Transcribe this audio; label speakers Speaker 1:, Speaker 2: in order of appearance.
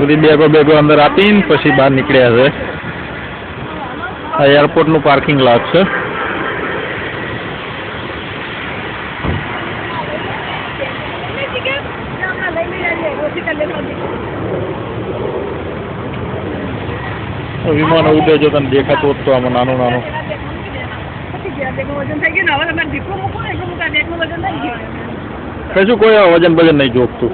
Speaker 1: બધી બેગો બેગો અંદર આપીને પછી બહાર નીકળ્યા છે. આ એરપોર્ટનું પાર્કિંગ લોટ છે. વિમાન ઉડે છે તને દેખાતું હોત તો આમાં નાનું નાનું કશું કોઈ વજન બજન નહીં જોગતું.